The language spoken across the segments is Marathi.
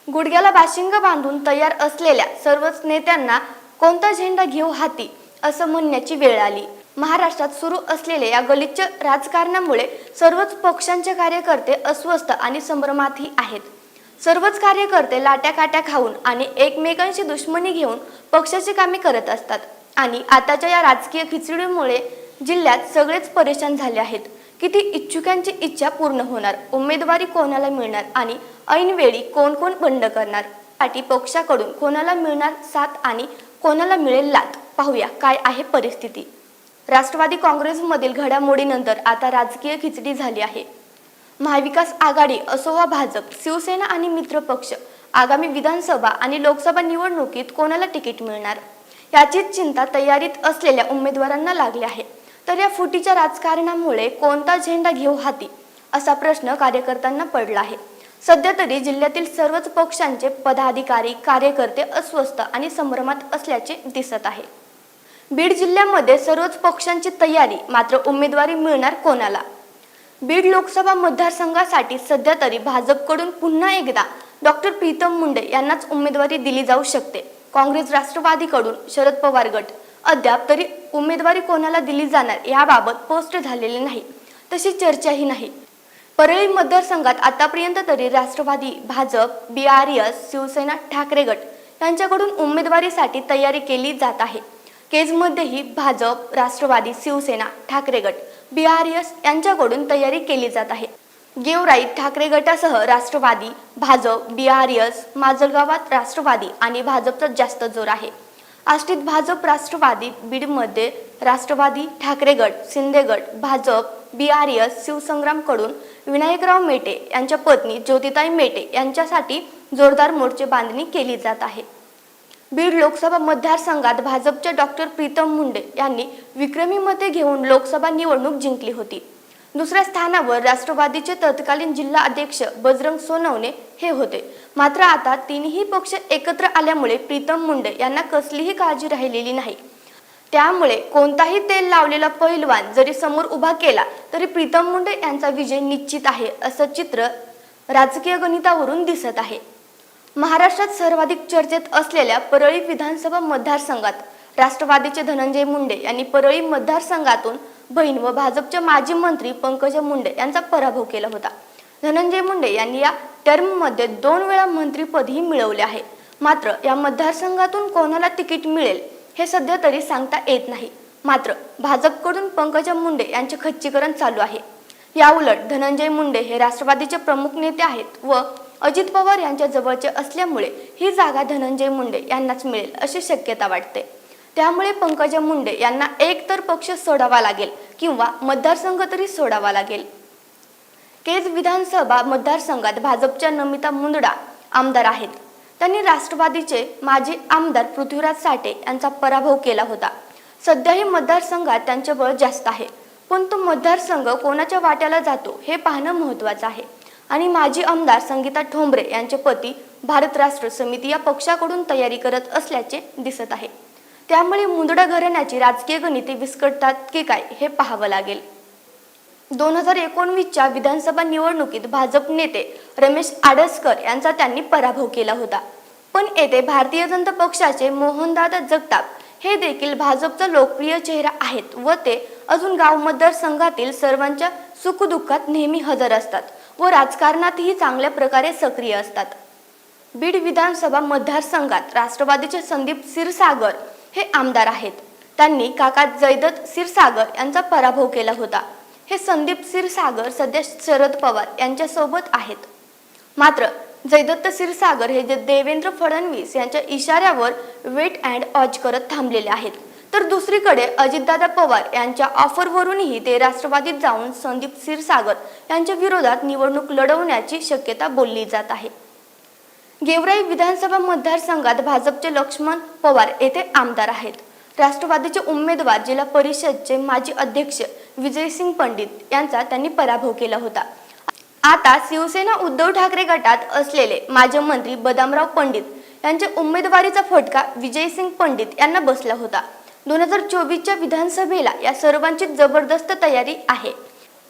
गुडघ्याला बाशिंग बांधून तयार असलेल्या सर्वच नेत्यांना कोणता झेंडा घेऊ हाती असं म्हणण्याची वेळ आली। महाराष्ट्रात सुरू असलेल्या या गलिच्छ राजकारणामुळे सर्वच पक्षांचे कार्यकर्ते अस्वस्थ आणि संभ्रमातही आहेत। सर्वच कार्यकर्ते लाट्याकाट्या खाऊन आणि एकमेकांशी दुश्मनी घेऊन पक्षाची कामे करत असतात आणि आताच्या या राजकीय खिचडीमुळे जिल्ह्यात सगळेच परेशान झाले आहेत। किती इच्छुकांची इच्छा पूर्ण होणार, उमेदवारी कोणाला मिळणार आणि ऐनवेळी कोण कोण बंड करणार, पार्टी पक्षाकडून कोणाला मिळणार साथ आणि कोणाला मिळेल लाथ, पाहूया काय आहे परिस्थिती। राष्ट्रवादी काँग्रेसमधील घडामोडीनंतर आता राजकीय खिचडी झाली आहे। महाविकास आघाडी असो वा भाजप, शिवसेना आणि मित्र पक्ष आगामी विधानसभा आणि लोकसभा निवडणुकीत कोणाला तिकीट मिळणार याचीच चिंता तयारीत असलेल्या उमेदवारांना लागली आहे। तर या फुटीच्या राजकारणामुळे कोणता झेंडा घेऊ हाती असा प्रश्न कार्यकर्त्यांना पडला आहे। सध्या तरी जिल्ह्यातील सर्वच पक्षांचे पदाधिकारी कार्यकर्ते अस्वस्थ आणि संभ्रमात असल्याचे दिसत आहे। बीड जिल्ह्यामध्ये सर्वच पक्षांची तयारी, मात्र उमेदवारी मिळणार कोणाला? बीड लोकसभा मतदारसंघासाठी सध्या तरी भाजपकडून पुन्हा एकदा डॉक्टर प्रीतम मुंडे यांनाच उमेदवारी दिली जाऊ शकते। काँग्रेस राष्ट्रवादीकडून शरद पवार गट अद्याप तरी उमेदवारी कोणाला दिली जाणार याबाबत स्पष्ट झालेले नाही, तशी चर्चाही नाही। परळी मतदारसंघात आतापर्यंत तरी राष्ट्रवादी, भाजप, BRS, शिवसेना, ठाकरे गट यांच्याकडून उमेदवारीसाठी तयारी केली जात आहे। केजमध्येही भाजप, राष्ट्रवादी, शिवसेना, ठाकरे गट, BRS यांच्याकडून तयारी केली जात आहे। गेवराईत ठाकरे गटासह राष्ट्रवादी, भाजप, BRS, माजलगावात राष्ट्रवादी आणि भाजपचा जास्त जोर आहे। आष्टीत भाजप राष्ट्रवादी, बीडमध्ये राष्ट्रवादी, ठाकरे गट, शिंदे गट, भाजप, BRS, शिवसंग्रामकडून विनायकराव मेटे यांच्या पत्नी ज्योतिताई मेटे यांच्यासाठी जोरदार मोर्चे बांधणी केली जात आहे। बीड लोकसभा मतदारसंघात भाजपच्या डॉक्टर प्रीतम मुंडे यांनी विक्रमी मते घेऊन लोकसभा निवडणूक जिंकली होती। दुसऱ्या स्थानावर राष्ट्रवादीचे तत्कालीन जिल्हा अध्यक्ष बजरंग सोनवणे हे होते। मात्र आता तीनही पक्ष एकत्र आल्यामुळे प्रीतम मुंडे यांना कसलीही काळजी राहिलेली नाही। त्यामुळे कोणताही तेल लावलेला पहिलवान जरी समोर उभा केला तरी प्रीतम मुंडे यांचा विजय निश्चित आहे असं चित्र राजकीय गणितावरून दिसत आहे। महाराष्ट्रात सर्वाधिक चर्चेत असलेल्या परळी विधानसभा मतदारसंघात राष्ट्रवादीचे धनंजय मुंडे यांनी परळी मतदारसंघातून बहीण व भाजपच्या माजी मंत्री पंकजा मुंडे यांचा पराभव केला होता। धनंजय मुंडे यांनी या टर्ममध्ये 2 वेळा मंत्रिपदही मिळवले आहे। मात्र या मतदारसंघातून कोणाला तिकीट मिळेल हे सध्या तरी सांगता येत नाही। मात्र भाजपकडून पंकजा मुंडे यांचे खच्चीकरण चालू आहे। याउलट धनंजय मुंडे हे राष्ट्रवादीचे प्रमुख नेते आहेत व अजित पवार यांच्या जवळचे असल्यामुळे ही जागा धनंजय मुंडे यांनाच मिळेल अशी शक्यता वाटते। त्यामुळे पंकजा मुंडे यांना एकतर पक्ष सोडावा लागेल किंवा मतदारसंघ तरी सोडावा लागेल। केज विधानसभा मतदारसंघात भाजपच्या नमिता मुंदडा आमदार आहेत। त्यांनी राष्ट्रवादीचे माजी आमदार पृथ्वीराज साठे यांचा पराभव केला होता। सध्याही मतदारसंघात त्यांचे बळ जास्त आहे, पण तो मतदारसंघ कोणाच्या वाट्याला जातो हे पाहणं महत्त्वाचं आहे। आणि माजी आमदार संगीता ठोंबरे यांचे पती भारत राष्ट्र समिती या पक्षाकडून तयारी करत असल्याचे दिसत आहे। त्यामुळे मुंदडा घराण्याची राजकीय गणिते विस्कटतात की काय हे पाहावं लागेल। 2019च्या विधानसभा निवडणुकीत भाजप नेते रमेश आडसकर यांचा त्यांनी पराभव केला होता। पण येथे भारतीय जनता पक्षाचे मोहनदादा जगताप हे देखील भाजपचा लोकप्रिय चेहरा आहेत व ते अजून गाव मतदारसंघातील सर्वांच्या सुखदुःखात नेहमी हजर असतात व राजकारणातही चांगल्या प्रकारे सक्रिय असतात। बीड विधानसभा मतदारसंघात राष्ट्रवादीचे संदीप क्षीरसागर हे आमदार आहेत। त्यांनी काका जयदत्त क्षीरसागर यांचा पराभव केला होता। हे संदीप क्षीरसागर सध्या शरद पवार यांच्या सोबत आहेत। मात्र जयदत्त क्षीरसागर हे देवेंद्र फडणवीस यांच्या इशाऱ्यावर वेट अँड वॉच करत थांबलेले आहेत। तर दुसरीकडे अजितदादा पवार यांच्या ऑफरवरूनही ते राष्ट्रवादीत जाऊन संदीप क्षीरसागर यांच्या विरोधात निवडणूक लढवण्याची शक्यता बोलली जात आहे। गेवराई विधानसभा मतदारसंघात भाजपचे लक्ष्मण पवार येथे आमदार आहेत। राष्ट्रवादीचे उमेदवार जिल्हा परिषदचे माजी अध्यक्ष विजयसिंग पंडित यांचा त्यांनी पराभव केला होता। आता शिवसेना उद्धव ठाकरे गटात असलेले माजी मंत्री बदामराव पंडित यांच्या उमेदवारीचा फटका विजयसिंग पंडित यांना बसला होता। 2024च्या विधानसभेला या सर्वांची जबरदस्त तयारी आहे।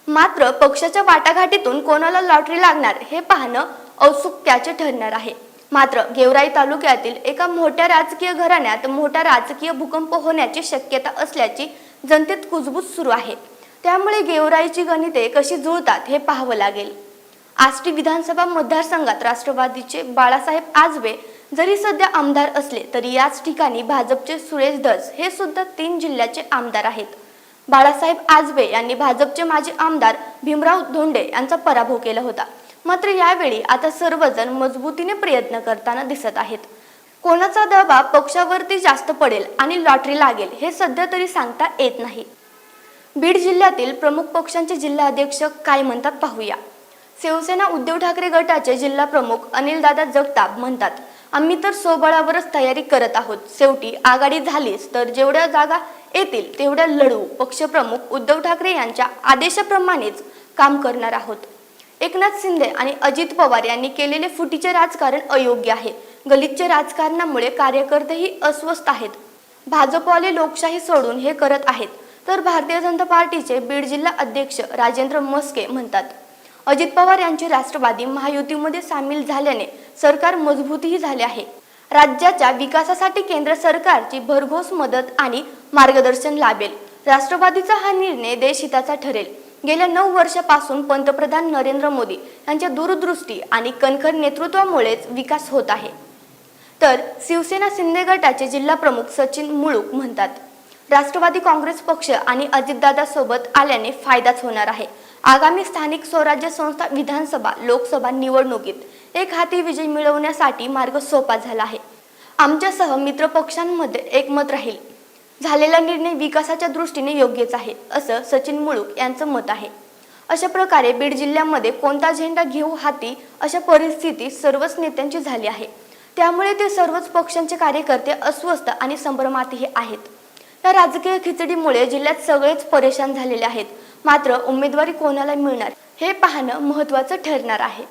मात्र पक्षाच्या वाटाघाटीतून कोणाला लॉटरी लागणार हे पाहणं औत्सुक्याचे ठरणार आहे। मात्र गेवराई तालुक्यातील एका मोठ्या राजकीय घराण्यात मोठा राजकीय भूकंप होण्याची शक्यता असल्याची जनतेत कुजबूज सुरू आहे। त्यामुळे गेवराईची गणिते कशी जुळतात हे पाहावं लागेल। आष्टी विधानसभा मतदारसंघात राष्ट्रवादीचे बाळासाहेब आजबे जरी सध्या आमदार असले तरी याच ठिकाणी भाजपचे सुरेश धस हे सुद्धा 3 जिल्ह्याचे आमदार आहेत। बाळासाहेब आजबे यांनी भाजपचे माजी आमदार भीमराव धोंडे यांचा पराभव केला होता। मात्र यावेळी आता सर्वजण मजबूतीने प्रयत्न करताना दिसत आहेत। कोणाचा दबाव पक्षावरती जास्त पडेल आणि लॉटरी लागेल हे सध्या तरी सांगता येत नाही। बीड जिल्ह्यातील प्रमुख पक्षांचे जिल्हाध्यक्ष काय म्हणतात पाहूया। शिवसेना उद्धव ठाकरे गटाचे जिल्हा प्रमुख अनिलदादा जगताप म्हणतात, आम्ही तर स्वबळावरच तयारी करत आहोत। शेवटी आघाडी झालीच तर जेवढ्या जागा येतील तेवढ्या लढू। पक्षप्रमुख उद्धव ठाकरे यांच्या आदेशाप्रमाणेच काम करणार आहोत। एकनाथ शिंदे आणि अजित पवार यांनी केलेले फुटीचे राजकारण अयोग्य आहे। गलिच्छ राजकारणामुळे कार्यकर्तेही अस्वस्थ आहेत। भाजपवाले लोकशाही सोडून हे करत आहेत, तर भारतीय जनता पार्टीचे बीड जिल्हा अध्यक्ष राजेंद्र मस्के म्हणतात, अजित पवार यांची राष्ट्रवादी महायुतीमध्ये सामील झाल्याने सरकार मजबूतही झाले आहे। राज्याच्या विकासासाठी केंद्र सरकारची भरघोस मदत आणि मार्गदर्शन लाभेल। राष्ट्रवादीचा हा निर्णय देशहिताचा ठरेल। गेल्या 9 वर्षापासून पंतप्रधान नरेंद्र मोदी यांच्या दूरदृष्टी आणि कणखर नेतृत्वामुळेच विकास होत आहे। तर शिवसेना शिंदे गटाचे जिल्हा प्रमुख सचिन मुळूक म्हणतात, राष्ट्रवादी काँग्रेस पक्ष आणि अजितदादा सोबत आल्याने फायदाच होणार आहे। आगामी स्थानिक स्वराज्य संस्था विधानसभा लोकसभा निवडणुकीत एक हाती विजय मिळवण्यासाठी मार्ग सोपा झाला आहे। आमच्यासह मित्र पक्षांमध्ये एकमत राहील। झालेला निर्णय विकासाच्या दृष्टीने योग्यच आहे असं सचिन मुळूक यांचं मत आहे। अशा प्रकारे बीड जिल्ह्यामध्ये कोणता झेंडा घेऊ हाती अशा परिस्थिती सर्वच नेत्यांची झाली आहे। त्यामुळे ते सर्वच पक्षांचे कार्यकर्ते अस्वस्थ आणि संभ्रमातही आहेत। या राजकीय खिचडीमुळे जिल्ह्यात सगळेच परेशान झालेले आहेत। मात्र उमेदवारी कोणाला मिळणार हे पाहणं महत्त्वाचं ठरणार आहे।